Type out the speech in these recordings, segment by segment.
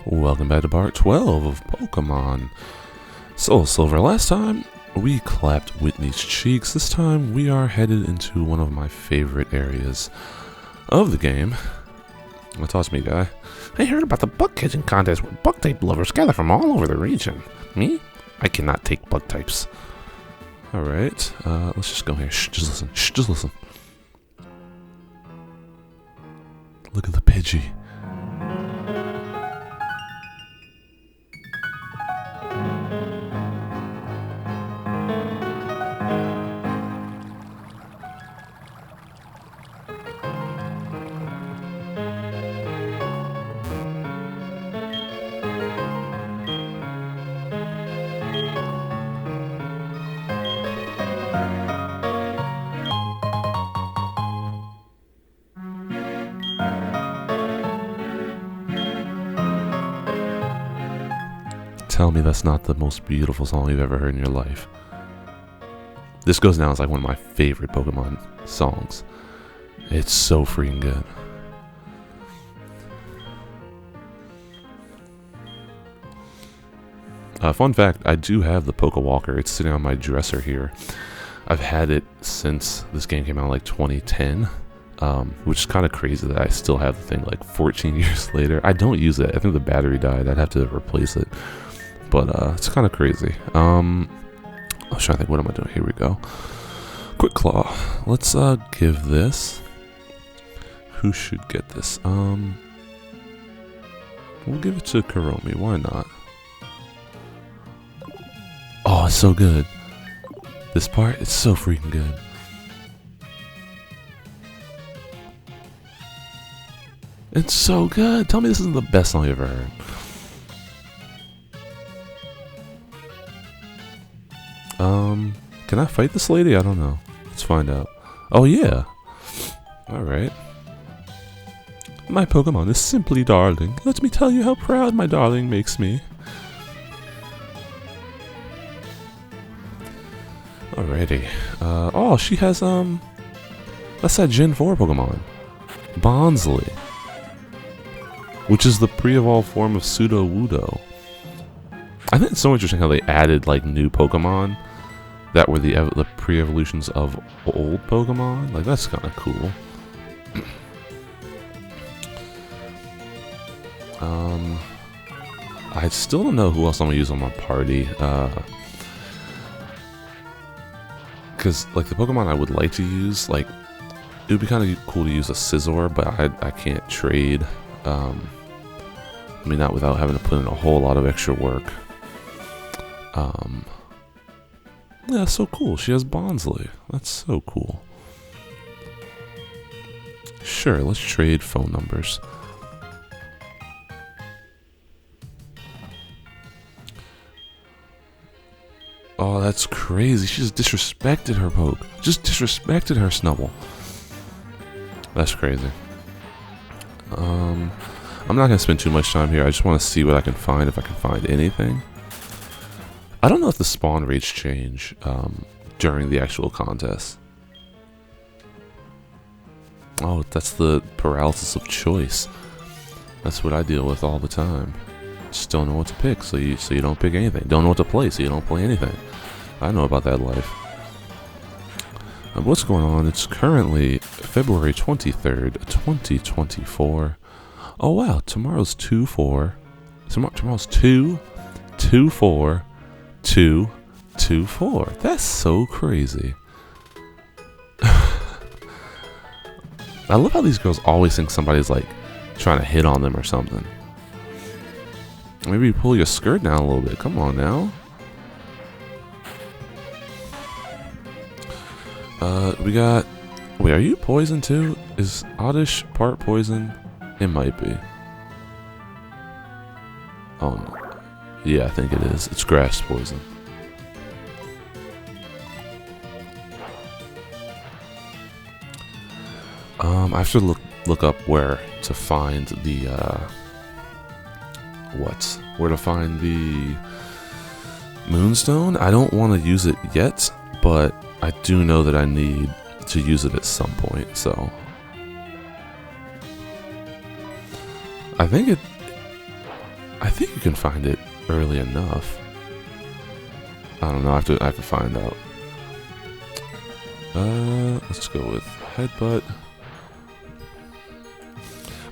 Welcome back to part 12 of Pokemon Soul Silver. Last time, we clapped Whitney's cheeks. This time, we are headed into one of my favorite areas of the game. Toss me, guy. I heard about the bug catching contest where bug type lovers gather from all over the region. Me? I cannot take bug types. Alright, let's just go here. Shh, just listen. Shh, just listen. Look at the Pidgey. Tell me that's not the most beautiful song you've ever heard in your life. This goes down as like one of my favorite Pokemon songs. It's so freaking good. Fun fact, I do have the Poke Walker. It's sitting on my dresser here. I've had it since this game came out like 2010. Which is kind of crazy that I still have the thing like 14 years later. I don't use it. I think the battery died. I'd have to replace it. But it's kind of crazy. I was trying to think, what am I doing? Here we go. Quick Claw. Let's give this. Who should get this? We'll give it to Karomi. Why not? Oh, it's so good. This part, it's so freaking good. It's so good. Tell me this isn't the best song you've ever heard. Can I fight this lady? I don't know. Let's find out. Oh, yeah. Alright. My Pokemon is simply darling. Let me tell you how proud my darling makes me. Alrighty. Oh, she has, that's that Gen 4 Pokemon. Bonsley. Which is the pre-evolved form of Pseudo-Wudo. I think it's so interesting how they added, like, new Pokemon that were the pre-evolutions of old Pokemon. Like, that's kind of cool. I still don't know who else I'm going to use on my party. Because, like, the Pokemon I would like to use, like, it would be kind of cool to use a Scizor, but I can't trade. I mean, not without having to put in a whole lot of extra work. Yeah, so cool. She has Bonsley. That's so cool. Sure, let's trade phone numbers. Oh, that's crazy. She just disrespected her Poke. Just disrespected her Snubble. That's crazy. I'm not going to spend too much time here. I just want to see what I can find, if I can find anything. I don't know if the spawn rates change during the actual contest. Oh, that's the paralysis of choice. That's what I deal with all the time. Just don't know what to pick, so you don't pick anything. Don't know what to play, so you don't play anything. I know about that life. What's going on? It's currently February 23rd, 2024. Oh wow, tomorrow's 2-4. Tomorrow's 2-4. 2-4. That's so crazy. I love how these girls always think somebody's like trying to hit on them or something. Maybe you pull your skirt down a little bit. Come on now. We got... Wait, are you poison too? Is Oddish part poison? It might be. Oh no. Yeah, I think it is. It's grass poison. I have to look up where to find the where to find the Moonstone. I don't want to use it yet, but I do know that I need to use it at some point, so I think I think you can find it early enough. I don't know. I have to find out. Let's go with headbutt.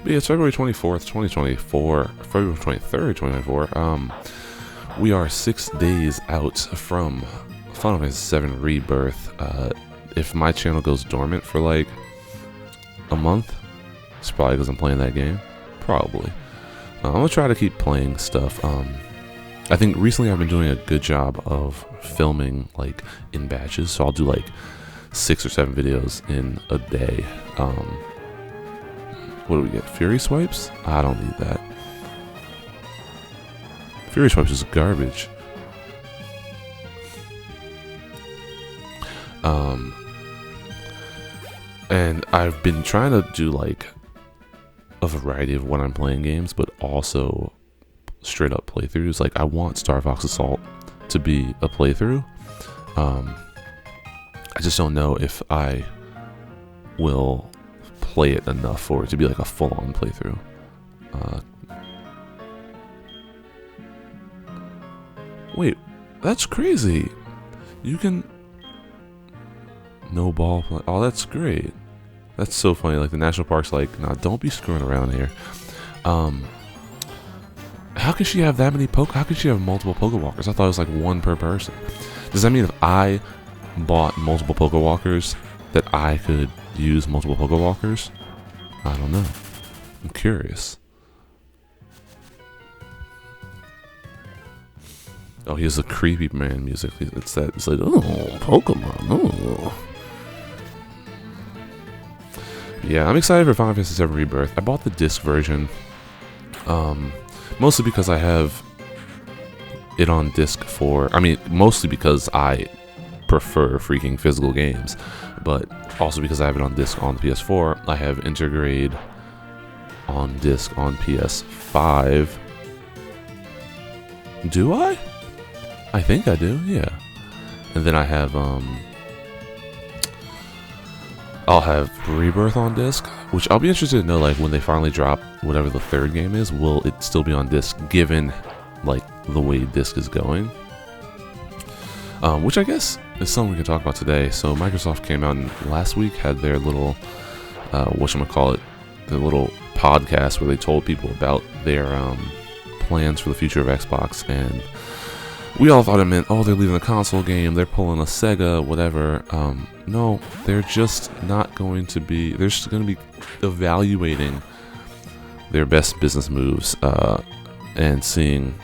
But yeah, it's February 24th, 2024. February 23rd, 2024. We are 6 days out from Final Fantasy VII Rebirth. If my channel goes dormant for like a month, it's probably because I'm playing that game. Probably. I'm gonna try to keep playing stuff. I think recently I've been doing a good job of filming like in batches, so I'll do like 6 or 7 videos in a day. What do we get? Fury Swipes? I don't need that. Fury Swipes is garbage. And I've been trying to do like a variety of when I'm playing games, but also straight up playthroughs. Like I want Star Fox Assault to be a playthrough. I just don't know if I will play it enough for it to be like a full-on playthrough. Wait, that's crazy. You can no ball play. Oh, that's great. That's so funny. Like the national park's like, nah, don't be screwing around here. How can she have that many How can she have multiple Pokewalkers? I thought it was like one per person. Does that mean if I bought multiple Pokewalkers that I could use multiple Pokewalkers? I don't know. I'm curious. Oh, he has the creepy man music. It's that. It's like, oh, Pokemon. Oh. Yeah, I'm excited for Final Fantasy VII Rebirth. I bought the disc version, mostly because I have it on disc for. I mean, mostly because I prefer freaking physical games, but also because I have it on disc on the PS4. I have Intergrade on disc on PS5. Do I? I think I do, yeah. And then I have, I'll have Rebirth on disc, which I'll be interested to know, like, when they finally drop whatever the third game is, will it still be on disc, given, like, the way disc is going? Which I guess is something we can talk about today. So Microsoft came out and last week, had their little, whatchamacallit, their little podcast where they told people about their, plans for the future of Xbox, and we all thought it meant, oh, they're leaving the console game, they're pulling a Sega, whatever. No, they're just not going to be, they're just going to be evaluating their best business moves, and seeing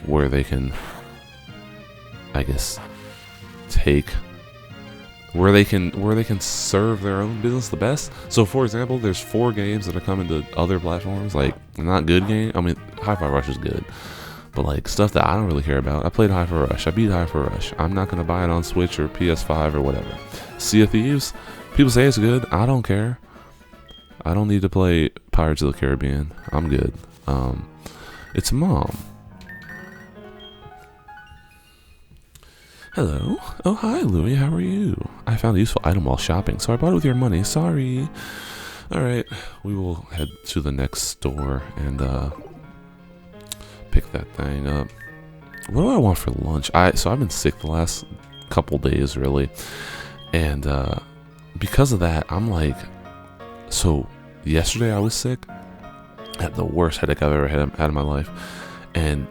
where they can, I guess, where they can serve their own business the best. So for example, there's 4 games that are coming to other platforms, like not good game. I mean, Hi-Fi Rush is good, but like stuff that I don't really care about. I played Hi-Fi Rush. I beat Hi-Fi Rush. I'm not gonna buy it on Switch or PS5 or whatever. Sea of Thieves, people say it's good. I don't care. I don't need to play Pirates of the Caribbean. I'm good. It's Mom. Hello. Oh, hi, Louie. How are you? I found a useful item while shopping, so I bought it with your money. Sorry. Alright, we will head to the next store and pick that thing up. What do I want for lunch? So I've been sick the last couple days, really. And because of that, I'm like... So, yesterday I was sick. I had the worst headache I've ever had in my life. And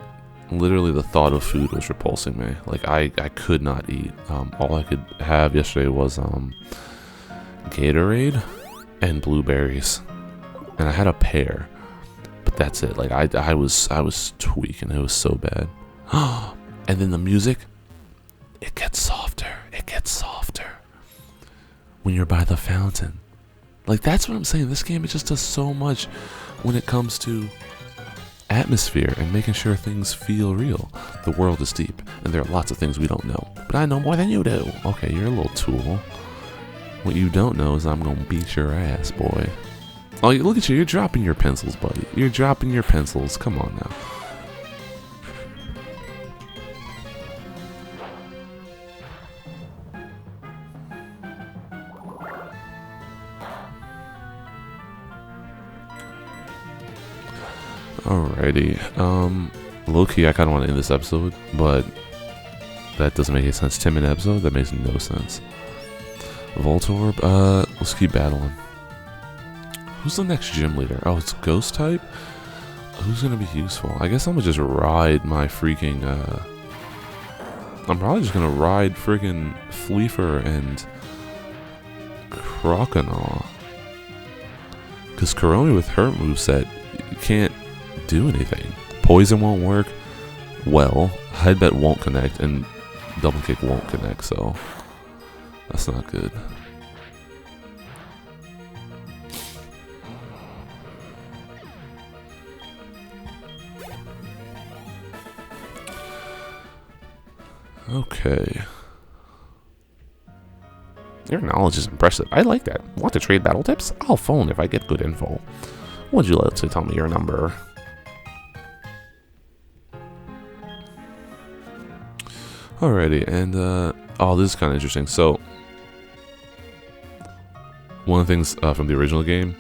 literally the thought of food was repulsing me. Like I could not eat. All I could have yesterday was Gatorade and blueberries, and I had a pear, but that's it. Like I was tweaking. It was so bad. And then the music, it gets softer. It gets softer when you're by the fountain. Like that's what I'm saying. This game, it just does so much when it comes to atmosphere and making sure things feel real. The world is deep, and there are lots of things we don't know. But I know more than you do. Okay, you're a little tool. What you don't know is I'm gonna beat your ass, boy. Oh, look at you. You're dropping your pencils, buddy. You're dropping your pencils. Come on now. Alrighty. Low-key, I kind of want to end this episode, but that doesn't make any sense. 10-minute episode? That makes no sense. Voltorb, let's keep battling. Who's the next gym leader? Oh, it's Ghost type? Who's gonna be useful? I guess I'm gonna just ride my freaking, I'm probably just gonna ride freaking Fleefer and Croconaw. Because Corona with her moveset, you can't do anything. Poison won't work. Well, Headbutt won't connect, and Double Kick won't connect, so that's not good. Okay. Your knowledge is impressive. I like that. Want to trade battle tips? I'll phone if I get good info. Would you like to tell me your number? Alrighty, and oh, this is kind of interesting. So, one of the things from the original game,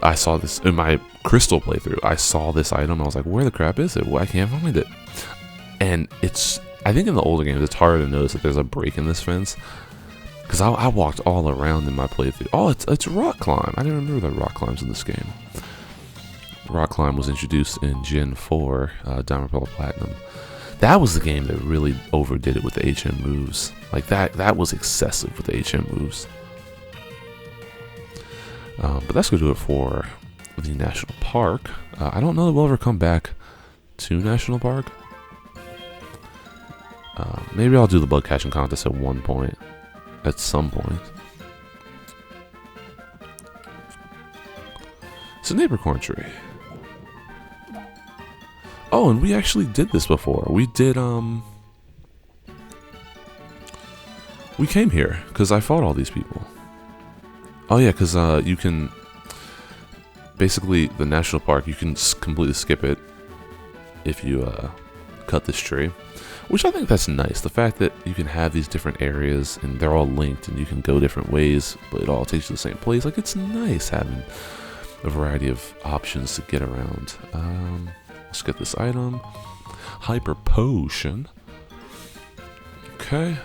I saw this in my Crystal playthrough. I saw this item. I was like, "Where the crap is it? Well, I can't find it." And I think in the older games, it's harder to notice that there's a break in this fence. Because I walked all around in my playthrough. Oh, it's Rock Climb. I didn't remember that Rock Climb's in this game. Rock Climb was introduced in Gen 4, Diamond Pearl Platinum. That was the game that really overdid it with the HM moves. Like, that was excessive with the HM moves. But that's going to do it for the National Park. I don't know that we'll ever come back to National Park. Maybe I'll do the bug catching contest at one point. At some point. It's a neighbor corn tree. Oh, and we actually did this before. We did, we came here, because I fought all these people. Oh yeah, because you can, basically, the national park, you can completely skip it if you cut this tree. Which I think that's nice. The fact that you can have these different areas and they're all linked and you can go different ways, but it all takes you to the same place. Like, it's nice having a variety of options to get around. Let's get this item. Hyper Potion. Okay.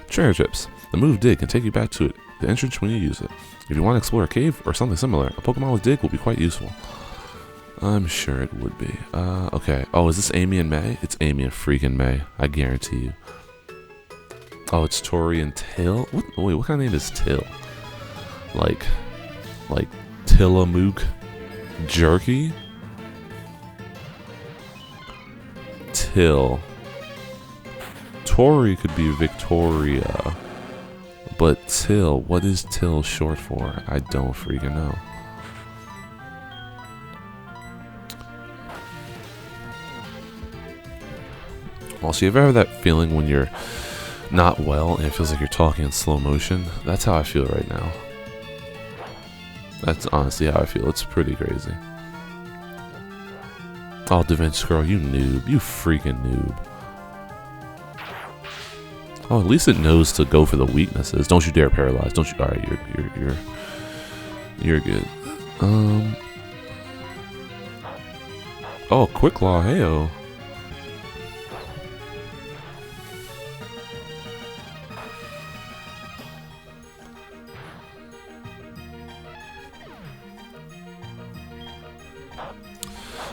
Treasure Chips. The move Dig can take you back to the entrance when you use it. If you want to explore a cave or something similar, a Pokemon with Dig will be quite useful. I'm sure it would be. Okay. Oh, is this Amy and May? It's Amy and freaking May. I guarantee you. Oh, it's Tori and Till? Wait, what kind of name is Till? Like Tillamook Jerky? Till. Tori could be Victoria. But Till, what is Till short for? I don't freaking know. Also, you ever have that feeling when you're not well and it feels like you're talking in slow motion? That's how I feel right now. That's honestly how I feel. It's pretty crazy. Oh, Da Vinci Girl, you noob. You freaking noob. Oh, at least it knows to go for the weaknesses. Don't you dare paralyze. Don't you? All right, you're good. Oh, Quick Claw, heyo.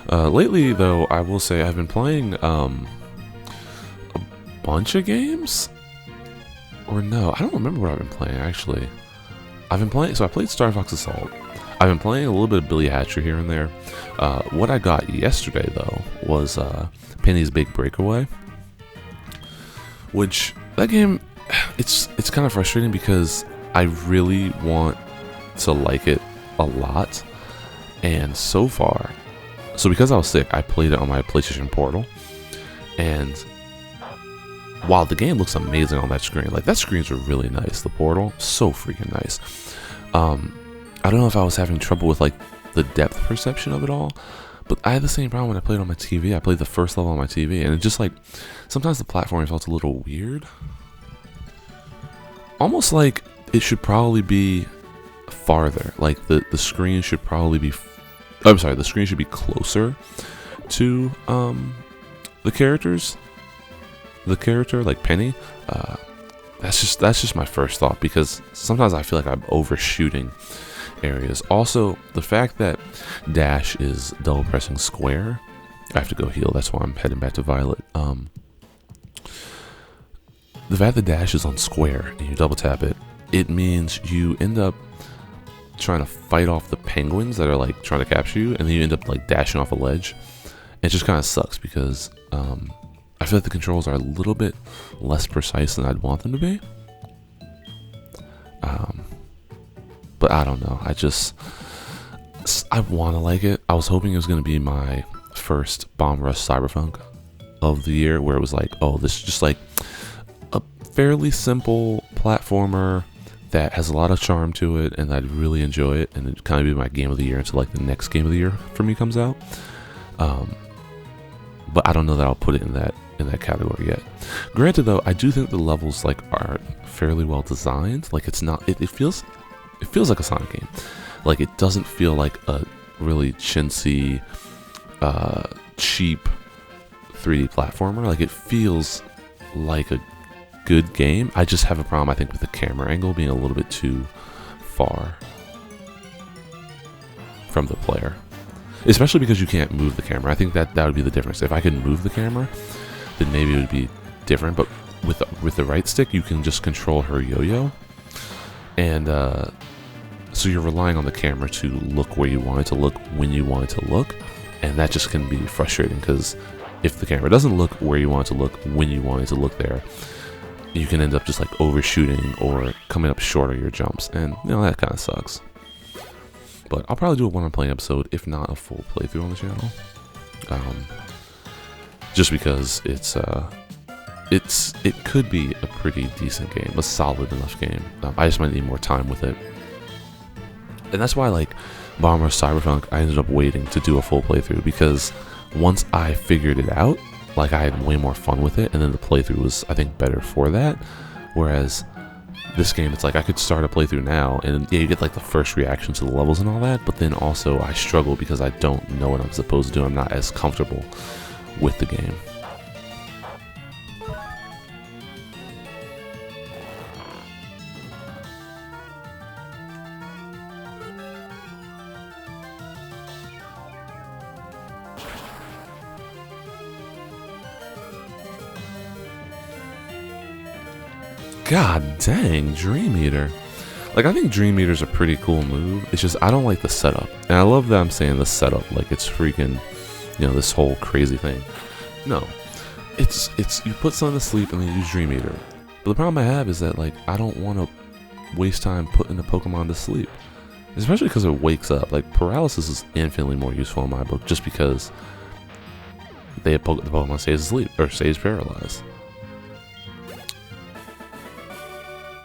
Lately, though, I will say I've been playing a bunch of games. Or no, I don't remember what I've been playing, actually. I've been playing, so I played Star Fox Assault. I've been playing a little bit of Billy Hatcher here and there. What I got yesterday, though, was Penny's Big Breakaway. Which, that game, it's kind of frustrating because I really want to like it a lot. And so far, so because I was sick, I played it on my PlayStation Portal. And while the game looks amazing on that screen, like, that screen's really nice. The Portal, so freaking nice. I don't know if I was having trouble with, like, the depth perception of it all, but I had the same problem when I played on my TV. I played the first level on my TV, and it just, like, sometimes the platforming felt a little weird. Almost like it should probably be farther. Like, the screen should probably be I'm sorry, the screen should be closer to the characters. The character, like Penny. That's just my first thought, because sometimes I feel like I'm overshooting areas. Also, the fact that dash is double pressing square. I have to go heal. That's why I'm heading back to Violet. The fact that dash is on square and you double tap it, it means you end up trying to fight off the penguins that are like trying to capture you, and then you end up like dashing off a ledge. It just kind of sucks because I feel like the controls are a little bit less precise than I'd want them to be. But I don't know. I want to like it. I was hoping it was going to be my first Bomb Rush Cyberpunk of the year, where it was like, oh, this is just like a fairly simple platformer that has a lot of charm to it, and I'd really enjoy it, and it'd kind of be my game of the year until like the next game of the year for me comes out. But I don't know that I'll put it in that category yet. Granted, though, I do think the levels like are fairly well designed. Like it's not, it feels like a Sonic game. Like it doesn't feel like a really chintzy, cheap 3D platformer. Like it feels like a good game. I just have a problem, I think, with the camera angle being a little bit too far from the player. Especially because you can't move the camera. I think that would be the difference. If I could move the camera, then maybe it would be different. But with the right stick, you can just control her yo-yo. And so you're relying on the camera to look where you want it to look when you want it to look. And that just can be frustrating, because if the camera doesn't look where you want it to look when you want it to look there, you can end up just like overshooting or coming up short of your jumps. And you know, that kind of sucks. But I'll probably do a one-on playing episode, if not a full playthrough on the channel. Just because it could be a pretty decent game, a solid enough game. I just might need more time with it. And that's why, like, Bomb Rush Cyberpunk, I ended up waiting to do a full playthrough, because once I figured it out, like, I had way more fun with it, and then the playthrough was, I think, better for that. Whereas this game, it's like I could start a playthrough now, and yeah, you get like the first reaction to the levels and all that, but then also I struggle because I don't know what I'm supposed to do. I'm not as comfortable with the game. God dang, Dream Eater. Like, I think Dream Eater's a pretty cool move. It's just, I don't like the setup. And I love that I'm saying the setup, like it's freaking, you know, this whole crazy thing. No. It's you put someone to sleep and then you use Dream Eater. But the problem I have is that, like, I don't want to waste time putting a Pokemon to sleep. Especially because it wakes up. Like, paralysis is infinitely more useful in my book, just because the Pokemon stays asleep, or stays paralyzed.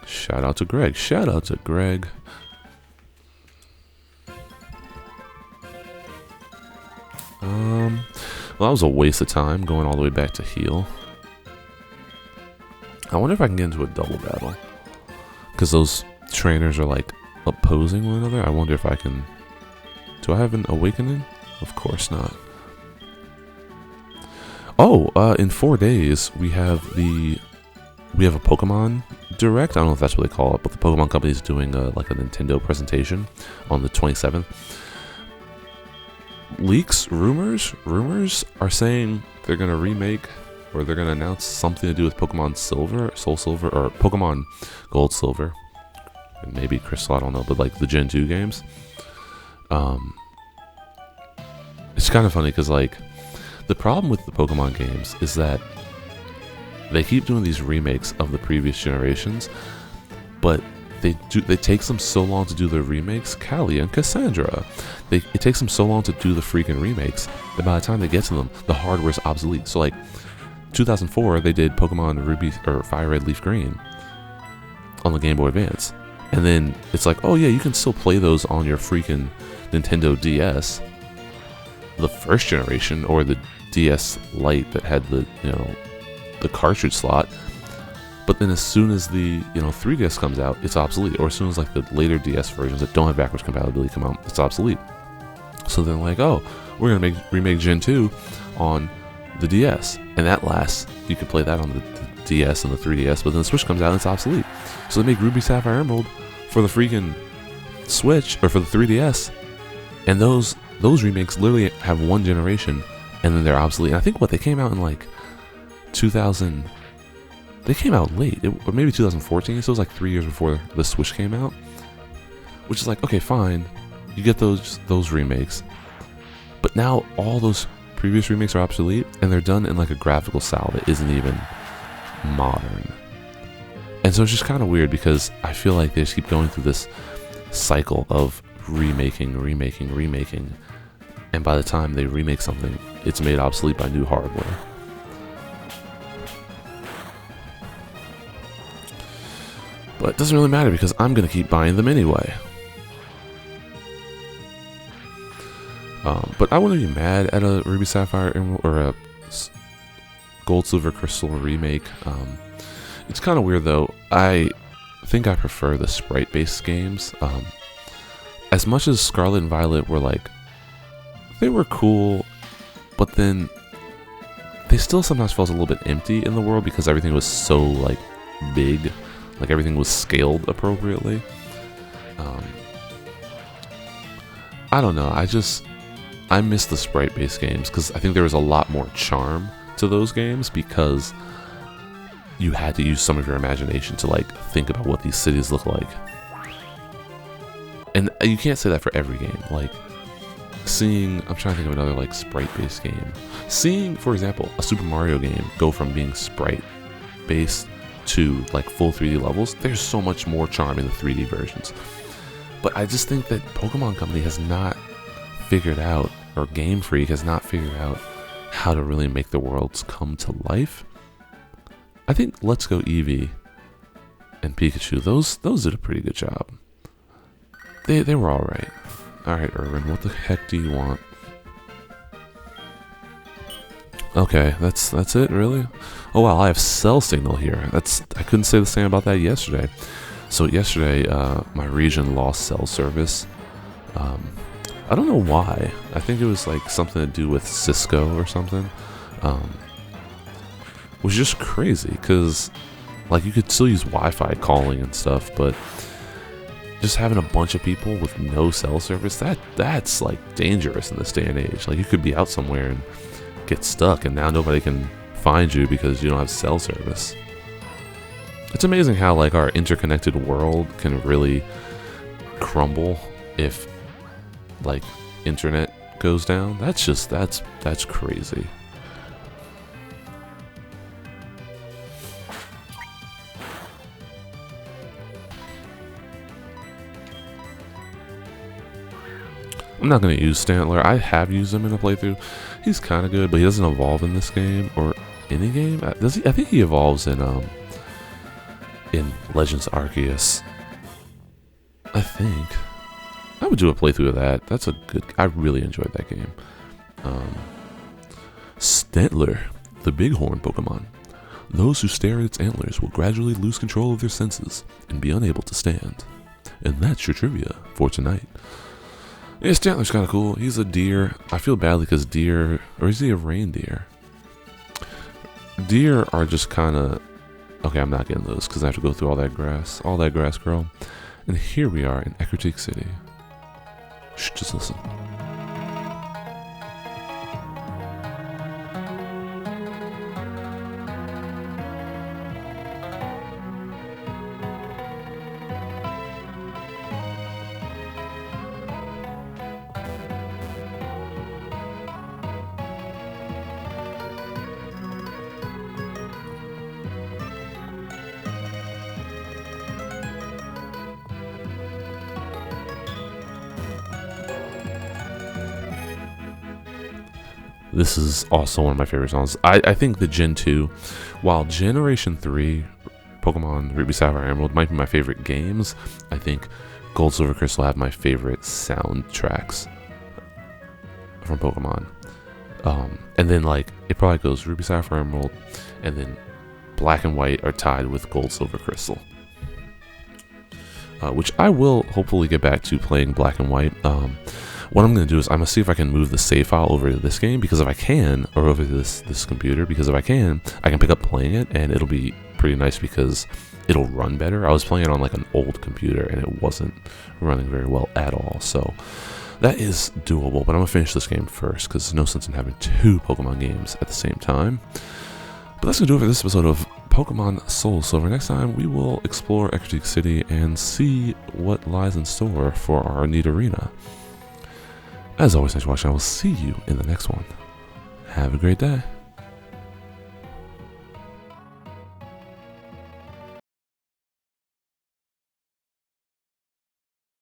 Shout out to Greg. Shout out to Greg. Well, that was a waste of time going all the way back to heal. I wonder if I can get into a double battle, because those trainers are like opposing one another. I wonder if I can. Do I have an awakening? Of course not. Oh, in 4 days we have a Pokemon Direct. I don't know if that's what they call it, but the Pokemon Company is doing like a Nintendo presentation on the 27th. Leaks, rumors are saying they're gonna remake, or they're gonna announce something to do with Pokemon Silver, Soul Silver, or Pokemon Gold, Silver, and maybe Crystal. I don't know, but like the Gen 2 games. It's kind of funny because, like, the problem with the Pokemon games is that they keep doing these remakes of the previous generations, but it takes them so long to do the remakes. Callie and Cassandra, it takes them so long to do the freaking remakes that by the time they get to them, the hardware's obsolete. So, like, 2004, they did Pokemon Ruby or Fire Red Leaf Green on the Game Boy Advance, and then it's like, oh yeah, you can still play those on your freaking Nintendo DS, the first generation, or the DS Lite that had the, you know, the cartridge slot. But then as soon as the, you know, 3DS comes out, it's obsolete. Or as soon as like the later DS versions that don't have backwards compatibility come out, it's obsolete. So they're like, oh, we're gonna remake Gen 2 on the DS, and that lasts. You can play that on the DS and the 3DS, but then the Switch comes out and it's obsolete. So they make Ruby Sapphire Emerald for the freaking Switch or for the 3DS, and those remakes literally have one generation, and then they're obsolete. And I think they came out in like 2000. They came out late, or maybe 2014. So it was like 3 years before the Switch came out, which is like, okay, fine, you get those remakes, but now all those previous remakes are obsolete, and they're done in like a graphical style that isn't even modern. And so it's just kind of weird because I feel like they just keep going through this cycle of remaking, and by the time they remake something, it's made obsolete by new hardware. But it doesn't really matter because I'm going to keep buying them anyway. But I wouldn't be mad at a Ruby Sapphire Emerald or a Gold Silver Crystal remake. It's kind of weird though. I think I prefer the sprite-based games. As much as Scarlet and Violet were like, they were cool, but then they still sometimes felt a little bit empty in the world because everything was so like big, like everything was scaled appropriately. I don't know. I miss the sprite-based games because I think there was a lot more charm to those games because you had to use some of your imagination to like think about what these cities look like. And you can't say that for every game. Like seeing, I'm trying to think of another like sprite-based game. Seeing, for example, a Super Mario game go from being sprite-based to like full 3D levels, there's so much more charm in the 3D versions. But I just think that Pokemon Company has not figured out, or Game Freak has not figured out how to really make the worlds come to life. I think Let's Go Eevee and Pikachu, those did a pretty good job. They were alright. Alright, Irvin, what the heck do you want? Okay, that's it, really? Oh wow, I have cell signal here. I couldn't say the same about that yesterday. So yesterday, my region lost cell service. I don't know why. I think it was like something to do with Cisco or something. Was just crazy because like you could still use Wi-Fi calling and stuff, but just having a bunch of people with no cell service, that's like dangerous in this day and age. Like you could be out somewhere and get stuck and now nobody can find you because you don't have cell service. It's amazing how like our interconnected world can really crumble if like internet goes down. That's crazy. I'm not going to use Stantler. I have used him in a playthrough. He's kind of good, but he doesn't evolve in this game or any game. Does he? I think he evolves in Legends Arceus. I think. I would do a playthrough of that. That's a good. I really enjoyed that game. Stantler, the bighorn Pokemon. Those who stare at its antlers will gradually lose control of their senses and be unable to stand. And that's your trivia for tonight. Yeah, Stantler's kind of cool. He's a deer. I feel badly because deer, or is he a reindeer? Deer are just kind of, okay, I'm not getting those because I have to go through all that grass grow. And here we are in Ecruteak City. Shh, just listen. This is also one of my favorite songs. I think the Gen 2, while Generation 3, Pokemon Ruby Sapphire Emerald might be my favorite games, I think Gold Silver Crystal have my favorite soundtracks from Pokemon. And then like it probably goes Ruby Sapphire Emerald, and then Black and White are tied with Gold Silver Crystal. Which I will hopefully get back to playing Black and White. What I'm going to do is I'm going to see if I can move the save file over to this game, because if I can, or over to this computer, because if I can pick up playing it, and it'll be pretty nice because it'll run better. I was playing it on like an old computer, and it wasn't running very well at all, so that is doable, but I'm going to finish this game first, because there's no sense in having 2 Pokemon games at the same time. But that's going to do it for this episode of Pokemon Soul Silver. Next time, we will explore Ecruteak City and see what lies in store for our neat arena. As always, thanks for watching. I will see you in the next one. Have a great day.